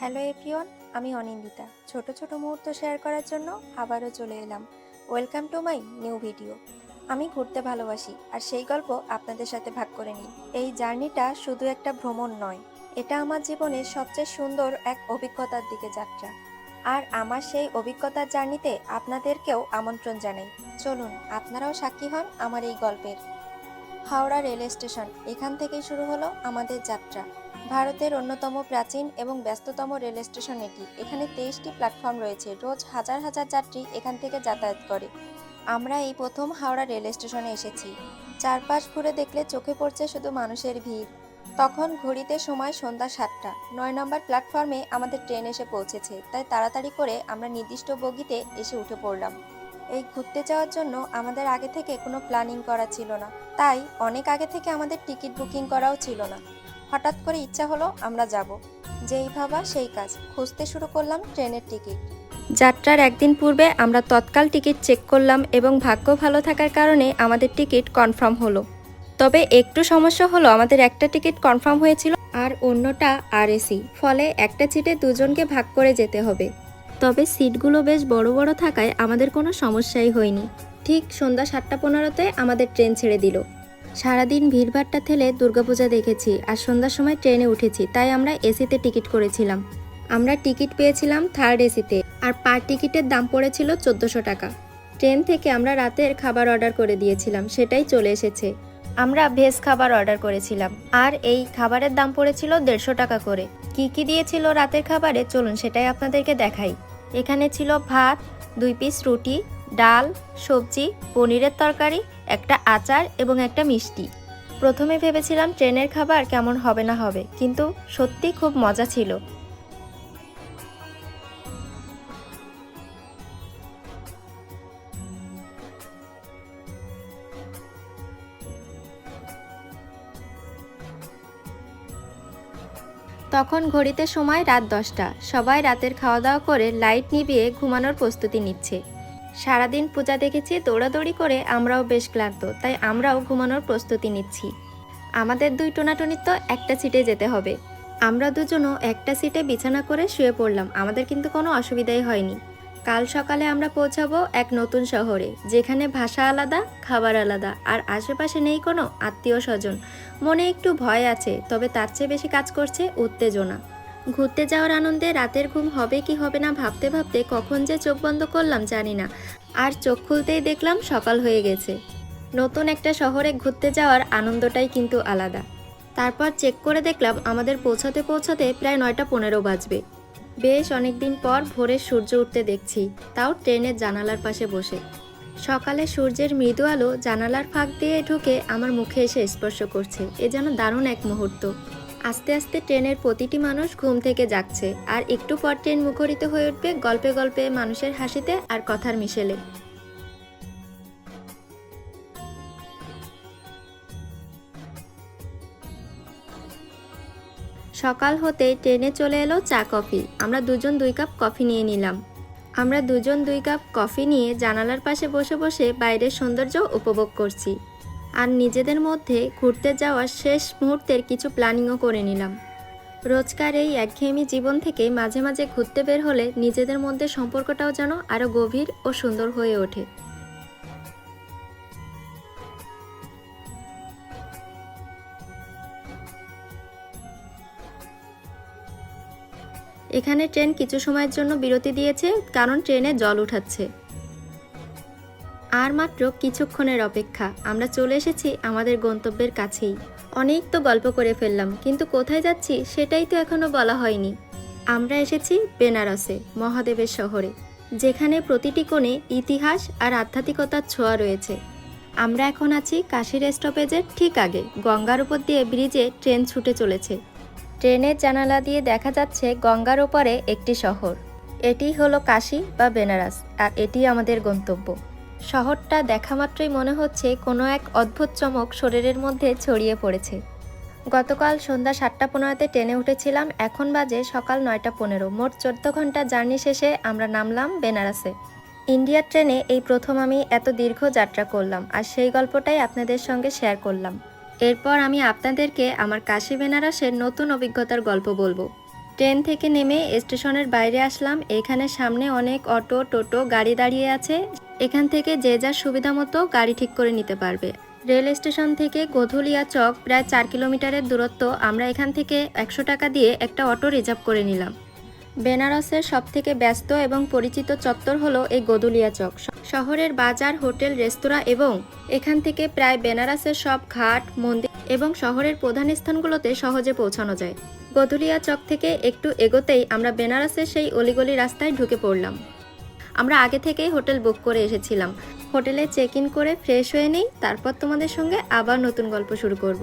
Hello everyone, আমি অনিন্দিতা। ছোট ছোট মুহূর্ত শেয়ার করার জন্য আবারও চলে এলাম। Welcome to my new video. আমি ঘুরতে ভালোবাসি, আর সেই গল্প আপনাদের সাথে ভাগ করে নিই। এই জার্নিটা শুধু একটা ভ্রমণ নয়, এটা আমার জীবনের সবচেয়ে সুন্দর এক অভিজ্ঞতার দিকে যাত্রা। আর আমার সেই অভিজ্ঞতার জার্নিতে আপনাদেরকেও আমন্ত্রণ জানাই। চলুন আপনারাও সাক্ষী হন আমার এই গল্পের। হাওড়া রেল স্টেশন, এখান থেকেই শুরু হলো আমাদের যাত্রা। ভারতের অন্যতম প্রাচীন এবং ব্যস্ততম রেল স্টেশন এটি। এখানে 23টি প্ল্যাটফর্ম রয়েছে, রোজ হাজার হাজার যাত্রী এখান থেকে যাতায়াত করে। আমরা এই প্রথম হাওড়া রেল স্টেশনে এসেছি। চারপাশ ঘুরে দেখলে চোখে পড়ছে শুধু মানুষের ভিড়। তখন ঘড়িতে সময় সন্ধ্যা 7টা। 9 নম্বর প্ল্যাটফর্মে আমাদের ট্রেন এসে পৌঁছেছে, তাই তাড়াতাড়ি করে আমরা নির্দিষ্ট বগিতে এসে উঠে পড়লাম। এই ঘুরতে যাওয়ার জন্য আমাদের আগে থেকে কোনো প্ল্যানিং করা ছিল না, তাই অনেক আগে থেকে আমাদের টিকিট বুকিং করাও ছিল না। হঠাৎ করে ইচ্ছা হলো আমরা যাব। যেই ভাবা সেই কাজ, খুঁজতে শুরু করলাম ট্রেনের টিকিট। যাত্রার একদিন পূর্বে আমরা তৎকাল টিকিট চেক করলাম এবং ভাগ্য ভালো থাকার কারণে আমাদের টিকিট কনফার্ম হলো। তবে একটু সমস্যা হলো, আমাদের একটা টিকিট কনফার্ম হয়েছিল আর অন্যটা আরএসি, ফলে একটা সিটে দুজনকে ভাগ করে যেতে হবে। তবে সিটগুলো বেশ বড় বড় থাকায় আমাদের কোনো সমস্যাই হয়নি। ঠিক সন্ধ্যা 7:15-তে আমাদের ট্রেন ছেড়ে দিল। সারাদিন ভিড়ভাট্টা ঠেলে দুর্গাপূজা দেখেছি আর সন্ধ্যার সময় ট্রেনে উঠেছি, তাই আমরা এসিতে টিকিট করেছিলাম। আমরা টিকিট পেয়েছিলাম থার্ড এসিতে, আর পার টিকিটের দাম পড়েছিল 1400 টাকা। ট্রেন থেকে আমরা রাতের খাবার অর্ডার করে দিয়েছিলাম, সেটাই চলে এসেছে। আমরা ভেজ খাবার অর্ডার করেছিলাম, আর এই খাবারের দাম পড়েছিল 150 টাকা করে। কি কি দিয়েছিল রাতের খাবারে, চলুন সেটাই আপনাদেরকে দেখাই। এখানে ছিল ভাত, 2 পিস রুটি, ডাল, সবজি, পনিরের তরকারি, একটা আচার এবং একটা মিষ্টি। প্রথমে ভেবেছিলাম ট্রেনের খাবার কেমন হবে না হবে, কিন্তু সত্যি খুব মজা ছিল। তখন ঘড়িতে সময় রাত 10টা। সবাই রাতের খাওয়া দাওয়া করে লাইট নিভিয়ে ঘুমানোর প্রস্তুতি নিচ্ছে। সারাদিন পূজা দেখেছি, দৌড়াদৌড়ি করে আমরাও বেশ ক্লান্ত, তাই আমরাও ঘুমানোর প্রস্তুতি নিচ্ছি। আমাদের 2 টোনাটুনির তো একটা সিটে যেতে হবে। আমরা দুজনও একটা সিটে বিছানা করে শুয়ে পড়লাম, আমাদের কিন্তু কোনো অসুবিধাই হয়নি। কাল সকালে আমরা পৌঁছাবো এক নতুন শহরে, যেখানে ভাষা আলাদা, খাবার আলাদা, আর আশেপাশে নেই কোনো আত্মীয় স্বজন। মনে একটু ভয় আছে, তবে তার চেয়ে বেশি কাজ করছে উত্তেজনা। ঘুরতে যাওয়ার আনন্দে রাতের ঘুম হবে কি হবে না ভাবতে ভাবতে কখন যে চোখ বন্ধ করলাম জানি না, আর চোখ খুলতেই দেখলাম সকাল হয়ে গেছে। নতুন একটা শহরে ঘুরতে যাওয়ার আনন্দটাই কিন্তু আলাদা। তারপর চেক করে দেখলাম আমাদের পৌঁছাতে পৌঁছাতে প্রায় 9:15 বাজবে। বেশ অনেকদিন পর ভোরে সূর্য উঠতে দেখছি, তাও ট্রেনের জানালার পাশে বসে। সকালে সূর্যের মৃদু আলো জানালার ফাঁক দিয়ে ঢুকে আমার মুখে এসে স্পর্শ করছে, এ যেন দারুণ এক মুহূর্ত। আস্তে আস্তে ট্রেনের প্রতিটি মানুষ ঘুম থেকে জাগছে, আর একটু পর ট্রেন মুখরিত হয়ে উঠবে গল্পে গল্পে, মানুষের হাসিতে আর কথার মিশেলে। সকাল হতেই ট্রেনে চলে এলো চা কফি। আমরা দুজন 2 কাপ কফি নিয়ে নিলাম। আমরা দুজন 2 কাপ কফি নিয়ে জানালার পাশে বসে বসে বাইরের সৌন্দর্য উপভোগ করছি, আর নিজেদের মধ্যে ঘুরতে যাওয়ার শেষ মুহূর্তের কিছু প্ল্যানিংও করে নিলাম। রোজকার এই একঘেয়েমি জীবন থেকে মাঝে মাঝে ঘুরতে বের হলে নিজেদের মধ্যে সম্পর্কটাও যেন আরও গভীর ও সুন্দর হয়ে ওঠে। এখানে ট্রেন কিছু সময়ের জন্য বিরতি দিয়েছে, কারণ ট্রেনে জল উঠাচ্ছে। আর মাত্র কিছুক্ষণের অপেক্ষা, আমরা চলে এসেছি আমাদের গন্তব্যের কাছেই। অনেক তো গল্প করে ফেললাম, কিন্তু কোথায় যাচ্ছি সেটাই তো এখনো বলা হয়নি। আমরা এসেছি বেনারসে, মহাদেবের শহরে, যেখানে প্রতিটি কোণে ইতিহাস আর আধ্যাত্মিকতার ছোঁয়া রয়েছে। আমরা এখন আছি কাশীর স্টপেজের ঠিক আগে। গঙ্গার উপর দিয়ে ব্রিজে ট্রেন ছুটে চলেছে। ট্রেনের জানালা দিয়ে দেখা যাচ্ছে গঙ্গার ওপারে একটি শহর। এটি হলো কাশী বা বেনারস, আর এটি আমাদের গন্তব্য। শহরটা দেখা মাত্রই মনে হচ্ছে কোনো এক অদ্ভুত চমক শরীরের মধ্যে ছড়িয়ে পড়েছে। গতকাল সন্ধ্যা 7:15-তে ট্রেনে উঠেছিলাম, এখন বাজে সকাল 9:15। মোট 14 ঘন্টা জার্নি শেষে আমরা নামলাম বেনারসে। ইন্ডিয়ার ট্রেনে এই প্রথম আমি এত দীর্ঘ যাত্রা করলাম, আর সেই গল্পটাই আপনাদের সঙ্গে শেয়ার করলাম। এরপর আমি আপনাদেরকে আমার কাশী বেনারসের নতুন অভিজ্ঞতার গল্প বলবো। ট্রেন থেকে নেমে স্টেশনের বাইরে আসলাম। এখানে সামনে অনেক অটো, টোটো, গাড়ি দাঁড়িয়ে আছে। এখান থেকে যে যার সুবিধা মতো গাড়ি ঠিক করে নিতে পারবে। রেল স্টেশন থেকে গোধুলিয়া চক প্রায় 4 কিলোমিটারের দূরত্ব। আমরা এখান থেকে 100 টাকা দিয়ে একটা অটো রিজার্ভ করে নিলাম। বেনারসের সবথেকে ব্যস্ত এবং পরিচিত চত্বর হলো এই গোধুলিয়া চক। শহরের বাজার, হোটেল, রেস্তোরাঁ এবং এখান থেকে প্রায় বেনারসের সব ঘাট, মন্দির এবং শহরের প্রধান স্থানগুলোতে সহজে পৌঁছানো যায়। গোধুলিয়া চক থেকে একটু এগোতেই আমরা বেনারসের সেই অলিগলি রাস্তায় ঢুকে পড়লাম। আমরা আগে থেকেই হোটেল বুক করে এসেছিলাম। হোটেলে চেক ইন করে ফ্রেশ হয়ে নেই, তারপর তোমাদের সঙ্গে আবার নতুন গল্প শুরু করব।